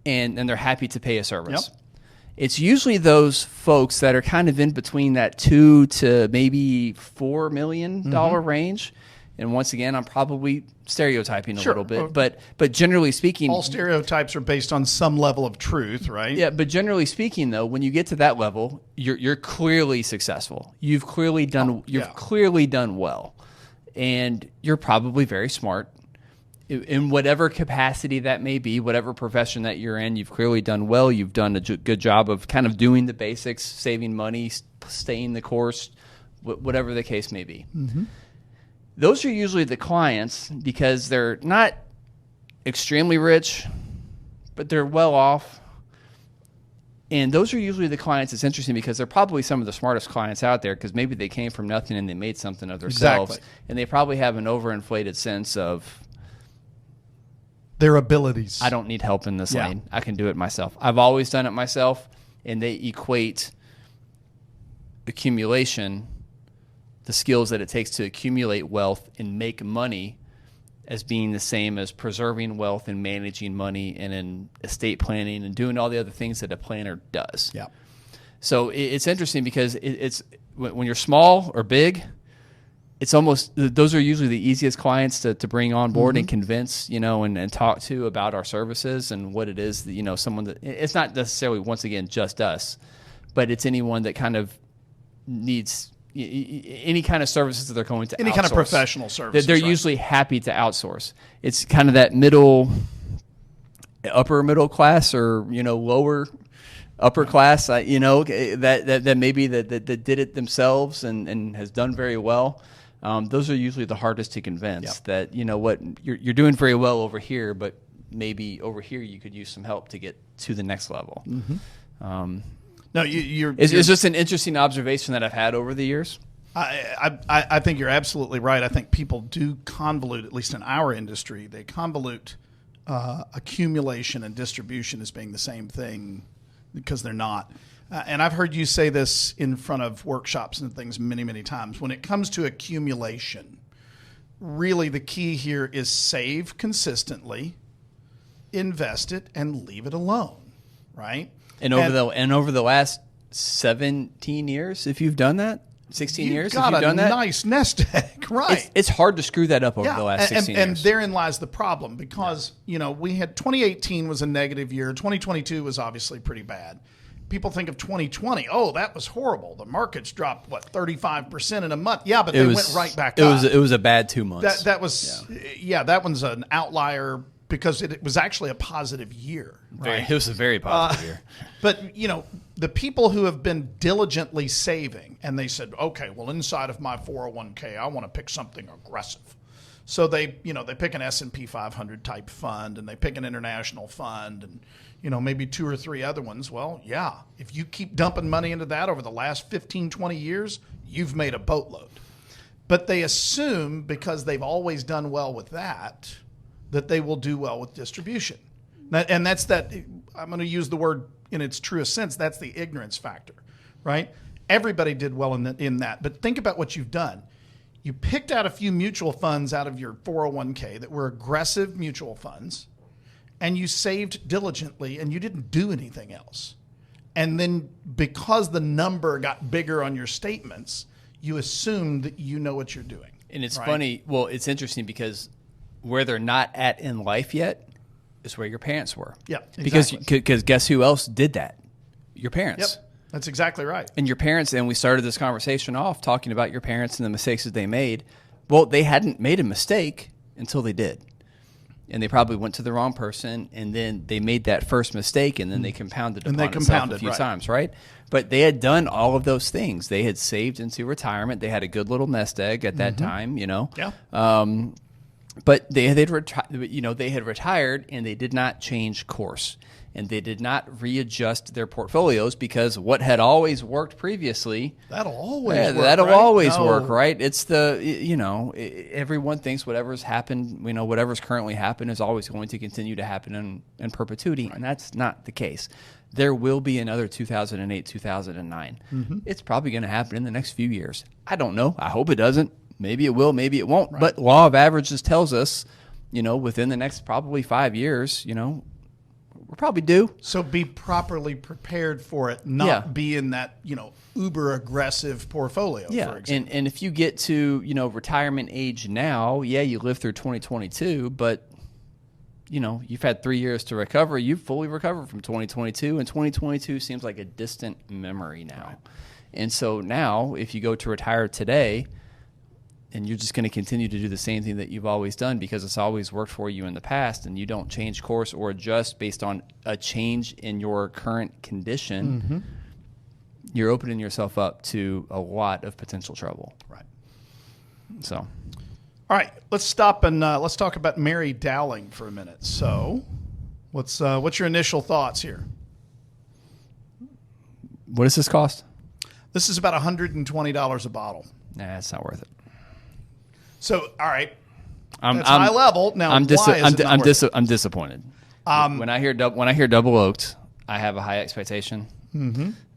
and they're happy to pay a service. Yep. It's usually those folks that are kind of in between that $2 to maybe $4 million range. And once again, I'm probably stereotyping a little bit, but generally speaking, all stereotypes are based on some level of truth, right? Yeah, but generally speaking, though, when you get to that level, you're clearly successful. You've clearly done clearly done well, and you're probably very smart. In whatever capacity that may be, whatever profession that you're in, you've clearly done well. You've done a good job of kind of doing the basics, saving money, staying the course, whatever the case may be. Mm-hmm. Those are usually the clients because they're not extremely rich, but they're well off. And those are usually the clients. It's interesting because they're probably some of the smartest clients out there because maybe they came from nothing and they made something of themselves. Exactly. And they probably have an overinflated sense of their abilities. I don't need help in this lane. I can do it myself. I've always done it myself, and they equate accumulation, the skills that it takes to accumulate wealth and make money, as being the same as preserving wealth and managing money and in estate planning and doing all the other things that a planner does. Yeah. So it's interesting because it's when you're small or big, it's almost, those are usually the easiest clients to bring on board and convince, and talk to about our services and what it is that, someone that, it's not necessarily, once again, just us, but it's anyone that kind of needs any kind of services that they're going to any outsource. Kind of professional services. They're usually happy to outsource. It's kind of that upper middle class or, lower upper class, that maybe that did it themselves and has done very well. Those are usually the hardest to convince. That you're doing very well over here, but maybe over here you could use some help to get to the next level. No, it's just an interesting observation that I've had over the years. I think you're absolutely right. I think people do convolute, at least in our industry, they convolute accumulation and distribution as being the same thing because they're not. And I've heard you say this in front of workshops and things many, many times. When it comes to accumulation, really the key here is save consistently, invest it, and leave it alone, right? And over the last 17 years, if you've done that, 16 years, if you've done that, you've got a nice nest egg, right? It's hard to screw that up over the last 16 years. And therein lies the problem because, we had 2018 was a negative year. 2022 was obviously pretty bad. People think of 2020. Oh, that was horrible. The markets dropped, 35% in a month? Yeah, but they went right back up. It was a bad 2 months. That one's an outlier because it was actually a positive year. Right? It was a very positive year. But, the people who have been diligently saving and they said, okay, well, inside of my 401k, I want to pick something aggressive. So they pick an S&P 500 type fund and they pick an international fund and, maybe 2 or 3 other ones. Well, yeah, if you keep dumping money into that over the last 15, 20 years, you've made a boatload. But they assume because they've always done well with that they will do well with distribution. And that's that, I'm going to use the word in its truest sense, that's the ignorance factor, right? Everybody did well in that. But think about what you've done. You picked out a few mutual funds out of your 401k that were aggressive mutual funds, and you saved diligently, and you didn't do anything else. And then because the number got bigger on your statements, you assume that you know what you're doing. And it's funny. Well, it's interesting because where they're not at in life yet is where your parents were. Yeah, exactly. Because guess who else did that? Your parents. Yep, that's exactly right. And your parents, and we started this conversation off talking about your parents and the mistakes that they made. Well, they hadn't made a mistake until they did. And they probably went to the wrong person, and then they made that first mistake, and then they compounded upon itself a few times, right? But they had done all of those things. They had saved into retirement. They had a good little nest egg at that time, Yeah. But they had retired, and they did not change course, and they did not readjust their portfolios because what had always worked previously that'll always work, right? It's everyone thinks whatever's happened, whatever's currently happened is always going to continue to happen in perpetuity, and that's not the case. There will be another 2008, 2009. It's probably going to happen in the next few years. I don't know. I hope it doesn't. Maybe it will, maybe it won't. Right. But law of averages tells us, within the next probably 5 years, we're probably due. So be properly prepared for it, not be in that, uber aggressive portfolio, for example. And if you get to, retirement age now, you live through 2022, but, you've had 3 years to recover. You've fully recovered from 2022, and 2022 seems like a distant memory now. Right. And so now if you go to retire today, and you're just going to continue to do the same thing that you've always done because it's always worked for you in the past, and you don't change course or adjust based on a change in your current condition, you're opening yourself up to a lot of potential trouble. Right. So, all right, let's stop and let's talk about Mary Dowling for a minute. So, what's your initial thoughts here? What does this cost? This is about $120 a bottle. Nah, it's not worth it. So, all right, that's high level. Now, I'm disappointed. When I hear double oaked, I have a high expectation.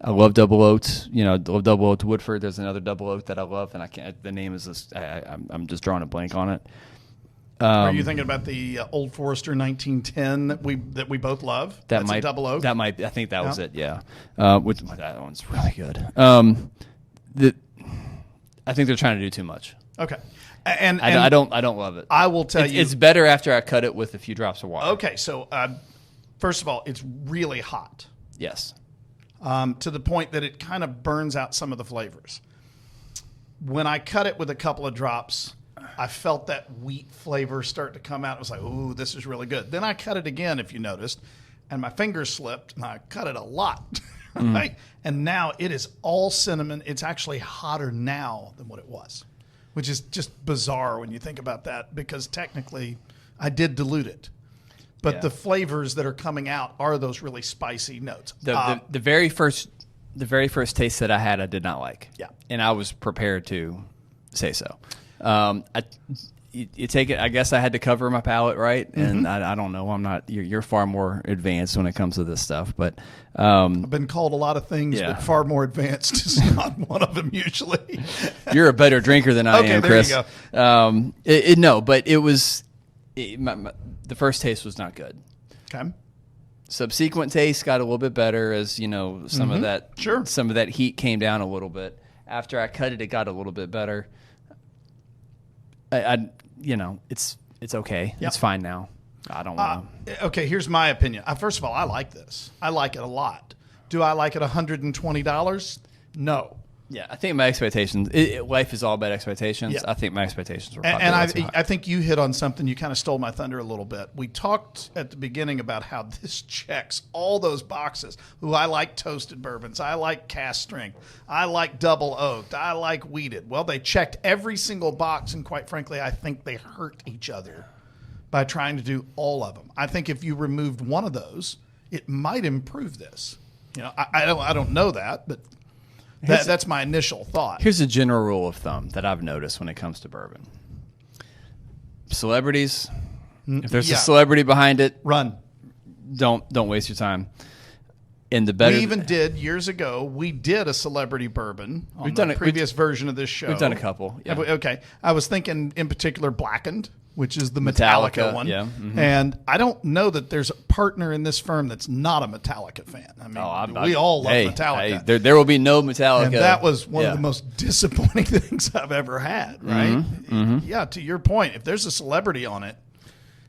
I love double oaked. Love double oaked Woodford. There's another double oaked that I love, and I can't. The name is just. I'm just drawing a blank on it. Are you thinking about the Old Forester 1910 that we both love? That's a double oak. That might be. I think that was it. Yeah. That one's really good. I think they're trying to do too much. Okay. And I don't love it. I will tell you, it's better after I cut it with a few drops of water. Okay, so first of all, it's really hot. Yes. To the point that it kind of burns out some of the flavors. When I cut it with a couple of drops, I felt that wheat flavor start to come out. It was like, ooh, this is really good. Then I cut it again, if you noticed, and my finger slipped, and I cut it a lot. Right? And now it is all cinnamon. It's actually hotter now than what it was, which is just bizarre when you think about that, because technically I did dilute it. But the flavors that are coming out are those really spicy notes. The very first taste that I had, I did not like. Yeah. And I was prepared to say so. You take it. I guess I had to cover my palate, right? And I don't know. I'm not. You're far more advanced when it comes to this stuff. But I've been called a lot of things, but far more advanced is not one of them usually. You're a better drinker than I am, Chris. There you go. No, but it was. The first taste was not good. Okay. Subsequent taste got a little bit better as some of that. Sure. Some of that heat came down a little bit. After I cut it, it got a little bit better. It's okay. Yep. It's fine now. I don't want to. Okay, here's my opinion. First of all, I like this. I like it a lot. Do I like it $120? No. Yeah, I think my expectations. Life is all about expectations. Yeah. I think my expectations were. And I think you hit on something. You kind of stole my thunder a little bit. We talked at the beginning about how this checks all those boxes. Ooh, I like toasted bourbons. I like cast strength. I like double oaked. I like wheated. Well, they checked every single box, and quite frankly, I think they hurt each other by trying to do all of them. I think if you removed one of those, it might improve this. I don't know that, but. That's my initial thought. Here's a general rule of thumb that I've noticed when it comes to bourbon. Celebrities, if there's a celebrity behind it, run. Don't waste your time. And the better we even did years ago. We did a celebrity bourbon on the previous version of this show. We've done a couple. Yeah. Okay, I was thinking in particular Blackened, which is the Metallica one. Yeah. And I don't know that there's a partner in this firm that's not a Metallica fan. I mean, we all love Metallica. Hey, there will be no Metallica. And that was one of the most disappointing things I've ever had, right? Yeah, to your point, if there's a celebrity on it,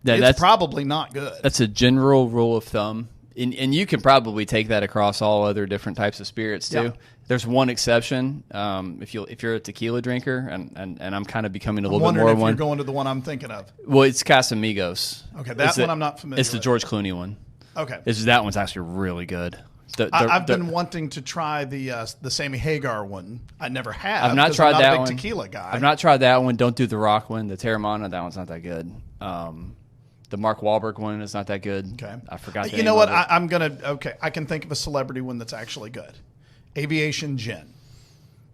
it's probably not good. That's a general rule of thumb. And you can probably take that across all other different types of spirits too. Yeah. There's one exception. If you're a tequila drinker, and I'm kind of becoming a little bit more if one. You're going to the one I'm thinking of. Well, it's Casamigos. Okay, that one I'm not familiar. It's the George Clooney one. Okay, that one's actually really good. I've been wanting to try the Sammy Hagar one. I never have. I've not tried that one. I'm not a big tequila guy. I've not tried that one. Don't do the Rock one. The Terramana, that one's not that good. The Mark Wahlberg one is not that good. Okay, I forgot. You know what? I'm gonna. Okay, I can think of a celebrity one that's actually good. Aviation Gin.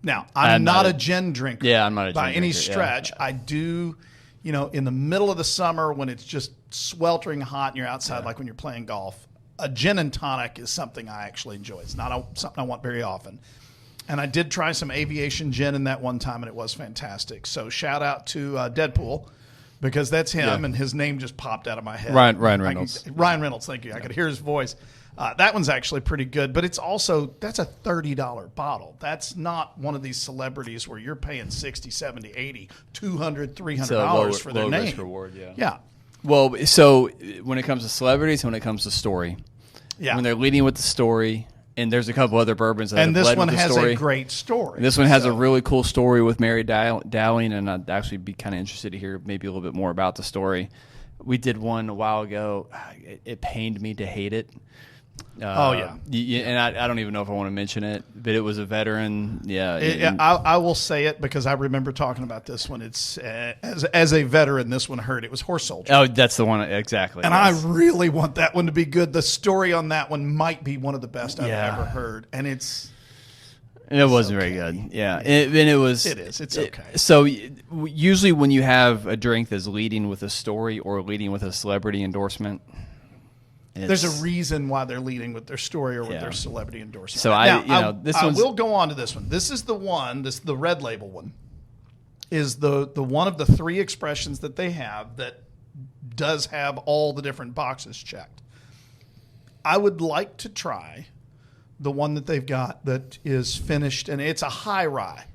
Now, I'm not a gin drinker. Yeah, I'm not a gin by any drinker, stretch. Yeah. I do. In the middle of the summer when it's just sweltering hot and you're outside, like when you're playing golf, a gin and tonic is something I actually enjoy. It's not something I want very often. And I did try some Aviation Gin in that one time, and it was fantastic. So shout out to Deadpool. Because that's him, and his name just popped out of my head. Ryan Reynolds. Ryan Reynolds, thank you. I could hear his voice. That one's actually pretty good, but that's a $30 bottle. That's not one of these celebrities where you're paying $60, $70, $80, $200, $300 for their name. Risk reward, yeah. Yeah. Well, so when it comes to celebrities, when it comes to story, when they're leading with the story, and there's a couple other bourbons that have led with the story. And this one has a great story. This one has a really cool story with Mary Dowling, and I'd actually be kind of interested to hear maybe a little bit more about the story. We did one a while ago. It pained me to hate it. And I don't even know if I want to mention it, but it was a veteran. I will say it because I remember talking about this one. It's as a veteran, this one hurt. It was Horse Soldier. Oh, that's the one exactly. And I really want that one to be good. The story on that one might be one of the best I've ever heard, and it wasn't very good. Yeah, it was. It is. It's okay. So usually when you have a drink that's leading with a story or leading with a celebrity endorsement. There's a reason why they're leading with their story or with their celebrity endorsement. So I will go on to this one. This is the one. The red label one is the one of the three expressions that they have that does have all the different boxes checked. I would like to try the one that they've got that is finished, and it's a high rye,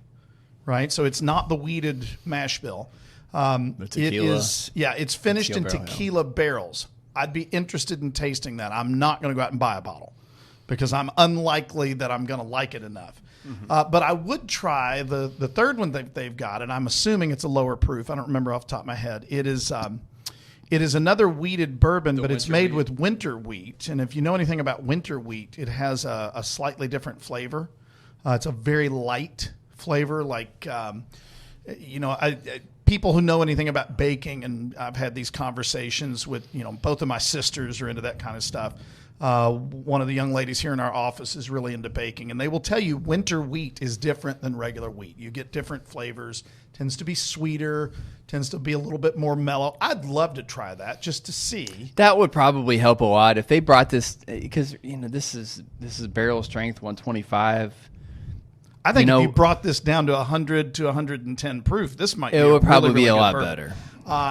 right? So it's not the weeded mash bill. It is. Yeah, it's finished in tequila barrels. I'd be interested in tasting that. I'm not going to go out and buy a bottle because I'm unlikely that I'm going to like it enough. Mm-hmm. But I would try the third one that they've got, and I'm assuming it's a lower proof. I don't remember off the top of my head. It is It is another wheated bourbon, but it's winter made wheat. with winter wheat. And if you know anything about winter wheat, it has a slightly different flavor. It's a very light flavor, like, people who know anything about baking, and I've had these conversations with, both of my sisters are into that kind of stuff. One of the young ladies here in our office is really into baking, and they will tell you winter wheat is different than regular wheat. You get different flavors, tends to be sweeter, tends to be a little bit more mellow. I'd love to try that just to see. That would probably help a lot if they brought this, because this is barrel strength 125. I think if you brought this down to 100 to 110 proof, this might it be would probably really, be a really lot bourbon. better.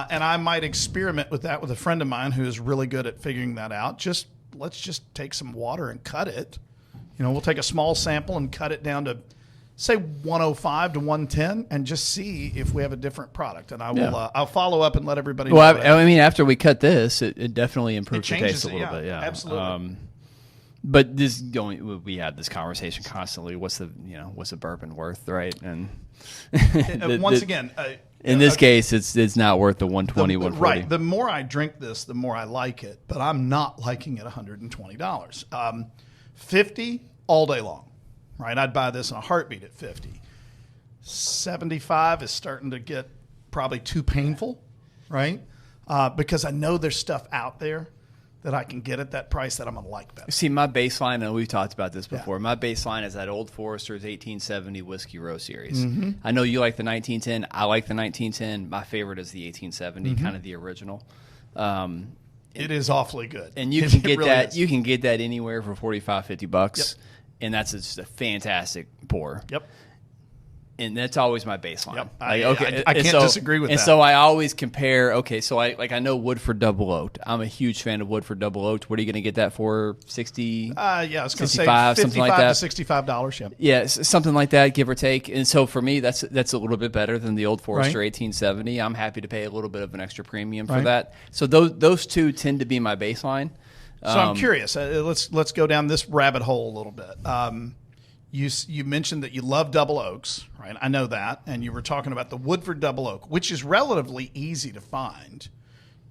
And I might experiment with that with a friend of mine who is really good at figuring that out. Let's just take some water and cut it. We'll take a small sample and cut it down to, say, 105 to 110, and just see if we have a different product. And I will. I'll follow up and let everybody know. Well, I mean, after we cut this, it definitely improves the changes taste a little bit. Yeah, absolutely. But we have this conversation constantly. What's the bourbon worth, right? And once again, in this case, it's not worth the 120, 140. Right. The more I drink this, the more I like it. But I'm not liking it $120. 50 all day long, right? I'd buy this in a heartbeat at 50. 75 is starting to get probably too painful, right? Because I know there's stuff out there that I can get at that price that I'm going to like better. See, my baseline, and we've talked about this before, my baseline is that Old Forester's 1870 Whiskey Row Series. Mm-hmm. I know you like the 1910. I like the 1910. My favorite is the 1870, kind of the original. It is awfully good. And you can get really that. is. You can get that anywhere for $45-$50. Yep. And that's just a fantastic pour. Yep. And that's always my baseline. Yep. I can't disagree with that. And so I always compare. Okay, so I know Woodford Double Oaked. I'm a huge fan of Woodford Double Oaked. What are you going to get that for? 60? I was going to say $55, something like that. $55 to $65. Yep. Yeah, something like that, give or take. And so for me, that's a little bit better than the Old Forester Right. 1870. I'm happy to pay a little bit of an extra premium for that. So those two tend to be my baseline. So I'm curious. Let's go down this rabbit hole a little bit. You mentioned that you love double oaks, right? I know that. And you were talking about the Woodford Double Oak, which is relatively easy to find,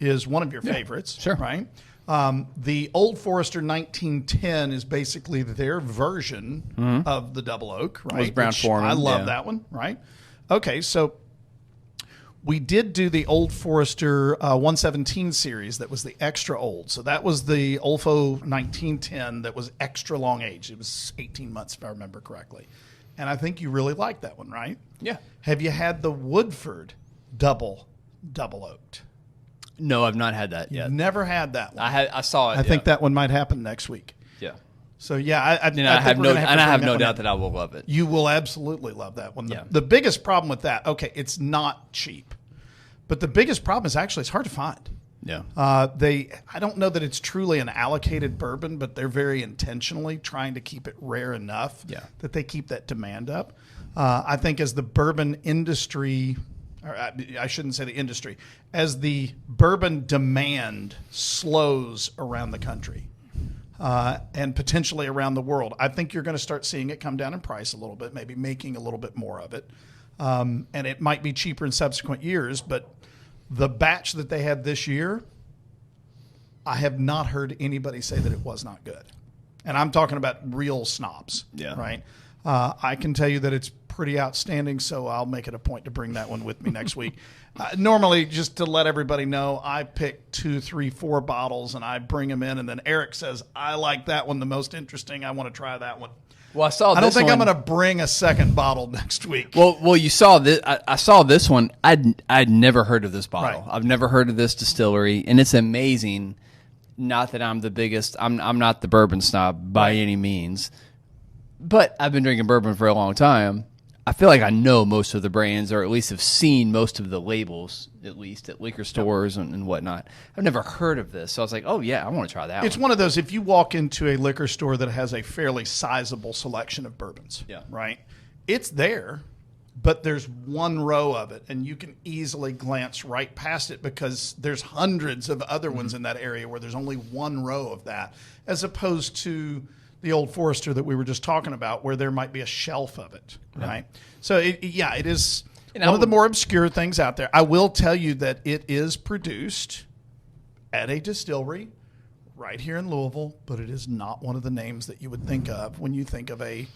is one of your favorites, sure. right? The Old Forester 1910 is basically their version of the Double Oak, right? Was Brown Which Foreman, I love that one, right? Okay, so we did do the Old Forester 117 series that was the extra old. So that was the Olfo 1910 that was extra long age. It was 18 months, if I remember correctly. And I think you really liked that one, right? Yeah. Have you had the Woodford double oaked? No, I've not had that yet. Never had that one. I saw it. I think that one might happen next week. Yeah. So yeah, I have no doubt that I will love it. You will absolutely love that one. Yeah. The biggest problem with that, okay, it's not cheap, but the biggest problem is actually it's hard to find. Yeah. I don't know that it's truly an allocated bourbon, but they're very intentionally trying to keep it rare enough that they keep that demand up. I think as the bourbon industry, or I shouldn't say the industry, as the bourbon demand slows around the country, and potentially around the world, I think you're going to start seeing it come down in price a little bit, maybe making a little bit more of it. And it might be cheaper in subsequent years, but the batch that they had this year, I have not heard anybody say that it was not good. And I'm talking about real snobs, right? I can tell you that it's pretty outstanding, so I'll make it a point to bring that one with me next week. Normally, just to let everybody know, I pick 2, 3, 4 bottles, and I bring them in, and then Eric says, I like that one the most interesting. I want to try that one. Well, I don't think I'm going to bring a second bottle next week. Well, you saw this. I saw this one. I'd never heard of this bottle. Right. I've never heard of this distillery, and it's amazing. Not that I'm the biggest. I'm not the bourbon snob by any means, but I've been drinking bourbon for a long time. I feel like I know most of the brands, or at least have seen most of the labels, at least at liquor stores and whatnot. I've never heard of this, so I was like, "Oh yeah, I want to try that." It's one of those. If you walk into a liquor store that has a fairly sizable selection of bourbons, right? It's there, but there's one row of it, and you can easily glance right past it because there's hundreds of other ones in that area where there's only one row of that, as opposed to the Old Forester that we were just talking about, where there might be a shelf of it, right? So, it is one of the more obscure things out there. I will tell you that it is produced at a distillery right here in Louisville, but it is not one of the names that you would think of when you think of a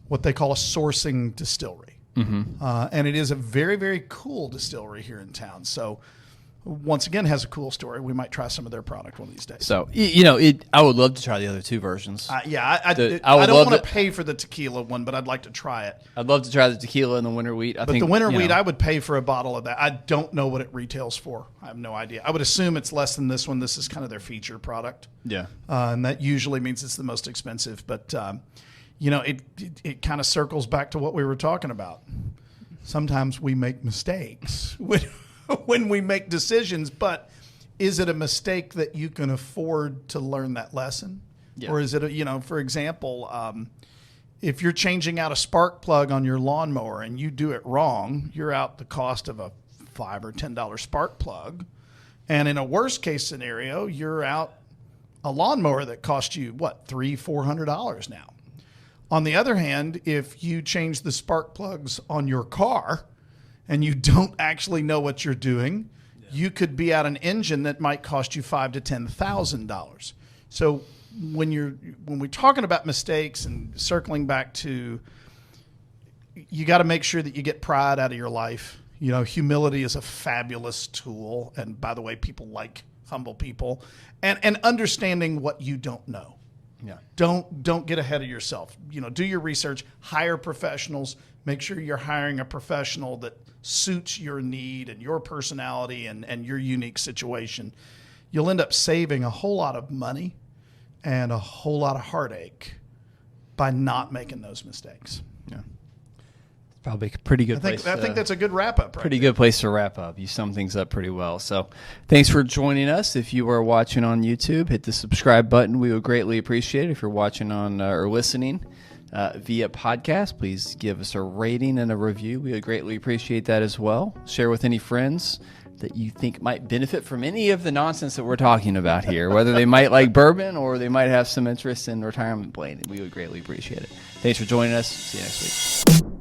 what they call a sourcing distillery. And it is a very, very cool distillery here in town. So once again, has a cool story. We might try some of their product one of these days. So, I would love to try the other two versions. I don't want to pay for the tequila one, but I'd like to try it. I'd love to try the tequila and the winter wheat. But the winter wheat, I would pay for a bottle of that. I don't know what it retails for. I have no idea. I would assume it's less than this one. This is kind of their feature product. Yeah. And that usually means it's the most expensive. But, it kind of circles back to what we were talking about. Sometimes we make mistakes when we make decisions, but is it a mistake that you can afford to learn that lesson? Yeah. Or is it, for example, if you're changing out a spark plug on your lawnmower and you do it wrong, you're out the cost of a $5 or $10 spark plug. And in a worst case scenario, you're out a lawnmower that cost you, $300-$400 now. On the other hand, if you change the spark plugs on your car and you don't actually know what you're doing, you could be out an engine that might cost you $5,000 to $10,000. So when we're talking about mistakes and circling back to, you got to make sure that you get pride out of your life. Humility is a fabulous tool, and by the way, people like humble people, and understanding what you don't know. Yeah. Don't get ahead of yourself. Do your research, hire professionals, make sure you're hiring a professional that suits your need and your personality and your unique situation. You'll end up saving a whole lot of money and a whole lot of heartache by not making those mistakes. Yeah. Probably a pretty good place. I think that's a good wrap-up. Pretty good place to wrap up. You sum things up pretty well. So thanks for joining us. If you are watching on YouTube, hit the subscribe button. We would greatly appreciate it. If you're watching on or listening via podcast, please give us a rating and a review. We would greatly appreciate that as well. Share with any friends that you think might benefit from any of the nonsense that we're talking about here, whether they might like bourbon or they might have some interest in retirement planning. We would greatly appreciate it. Thanks for joining us. See you next week.